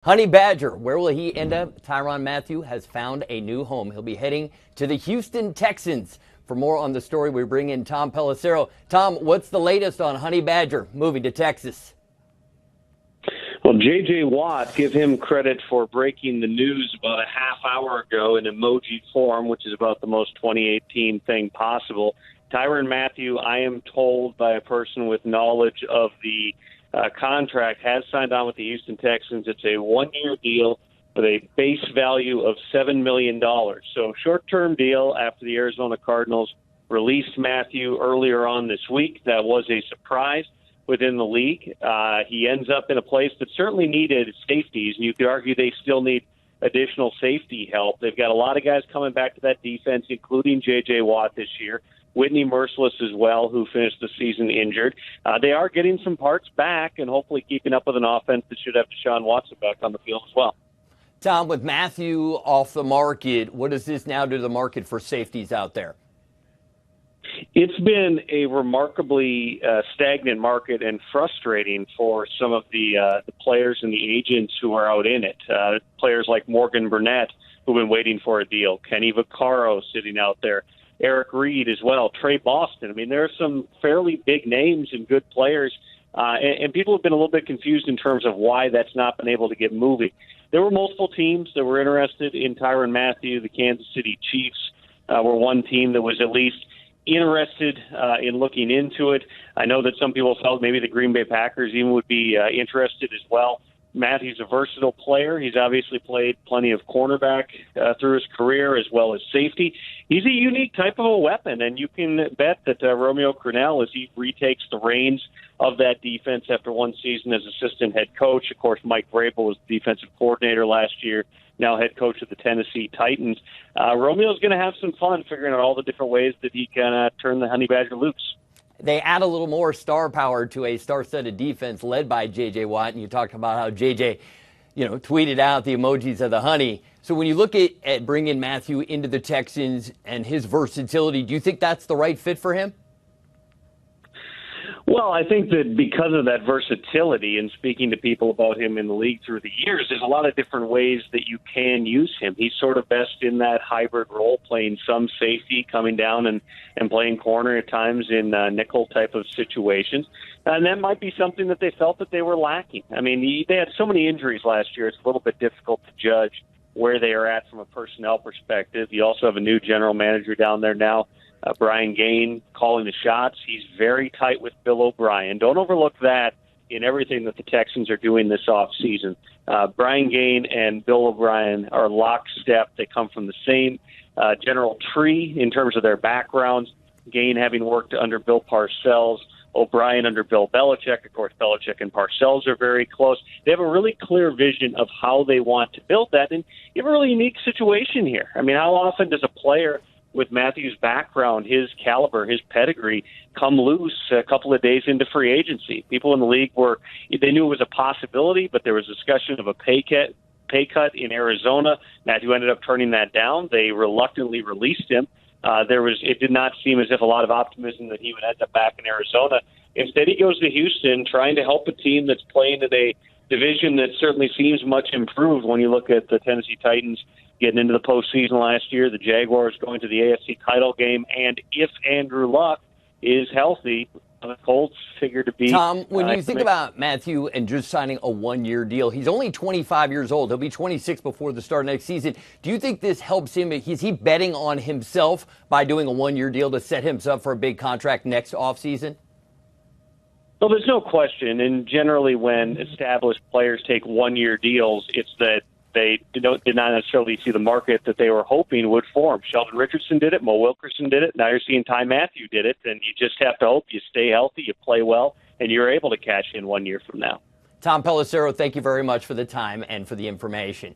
Honey Badger, where will he end up? Tyrann Mathieu has found a new home. He'll be heading to the Houston Texans. For more on the story, we bring in Tom Pelissero. Tom, what's the latest on Honey Badger moving to Texas? Well, J.J. Watt, give him credit for breaking the news about a half hour ago in emoji form, which is about the most 2018 thing possible. Tyrann Mathieu, I am told by a person with knowledge of the contract, has signed on with the Houston Texans. It's a one-year deal with a base value of $7 million. So short-term deal after the Arizona Cardinals released Mathieu earlier on this week. That was a surprise within the league. He ends up in a place that certainly needed safeties, and you could argue they still need additional safety help. They've got a lot of guys coming back to that defense, including J.J. Watt this year. Whitney Merciless as well, who finished the season injured. They are getting some parts back and hopefully keeping up with an offense that should have Deshaun Watson back on the field as well. Tom, with Mathieu off the market, what does this now do to the market for safeties out there? It's been a remarkably stagnant market and frustrating for some of the players and the agents who are out in it. Players like Morgan Burnett, who've been waiting for a deal, Kenny Vaccaro sitting out there, Eric Reed as well, Trey Boston. I mean, there are some fairly big names and good players, and people have been a little bit confused in terms of why that's not been able to get moving. There were multiple teams that were interested in Tyrann Mathieu. The Kansas City Chiefs were one team that was at least interested in looking into it. I know that some people felt maybe the Green Bay Packers even would be interested as well. Matthew's a versatile player. He's obviously played plenty of cornerback through his career as well as safety. He's a unique type of a weapon, and you can bet that Romeo Crennel, as he retakes the reins of that defense after one season as assistant head coach. Of course, Mike Vrabel was defensive coordinator last year, now head coach of the Tennessee Titans. Romeo's going to have some fun figuring out all the different ways that he can turn the Honey Badger loose. They add a little more star power to a star-studded defense led by J.J. Watt, and you talked about how J.J., tweeted out the emojis of the honey. So when you look at bringing Mathieu into the Texans and his versatility, do you think that's the right fit for him? Well, I think that because of that versatility and speaking to people about him in the league through the years, there's a lot of different ways that you can use him. He's sort of best in that hybrid role, playing some safety, coming down and playing corner at times in nickel type of situations. And that might be something that they felt that they were lacking. I mean, they had so many injuries last year, it's a little bit difficult to judge where they are at from a personnel perspective. You also have a new general manager down there now, Brian Gaine, calling the shots. He's very tight with Bill O'Brien. Don't overlook that in everything that the Texans are doing this offseason. Brian Gaine and Bill O'Brien are lockstep. They come from the same general tree in terms of their backgrounds. Gaine having worked under Bill Parcells, O'Brien under Bill Belichick. Of course, Belichick and Parcells are very close. They have a really clear vision of how they want to build that. And you have a really unique situation here. I mean, how often does a player with Matthew's background, his caliber, his pedigree, come loose a couple of days into free agency? People in the league they knew it was a possibility, but there was discussion of a pay cut in Arizona. Mathieu ended up turning that down. They reluctantly released him. It did not seem as if a lot of optimism that he would end up back in Arizona. Instead, he goes to Houston, trying to help a team that's playing in a division that certainly seems much improved when you look at the Tennessee Titans getting into the postseason last year, the Jaguars going to the AFC title game, and if Andrew Luck is healthy, the Colts figure to be... Tom, when you think about Mathieu and just signing a one-year deal, he's only 25 years old. He'll be 26 before the start of next season. Do you think this helps him? Is he betting on himself by doing a one-year deal to set himself up for a big contract next offseason? Well, there's no question. And generally when established players take one-year deals, it's that they did not necessarily see the market that they were hoping would form. Sheldon Richardson did it. Mo Wilkerson did it. Now you're seeing Tyrann Mathieu did it. And you just have to hope you stay healthy, you play well, and you're able to cash in 1 year from now. Tom Pelissero, thank you very much for the time and for the information.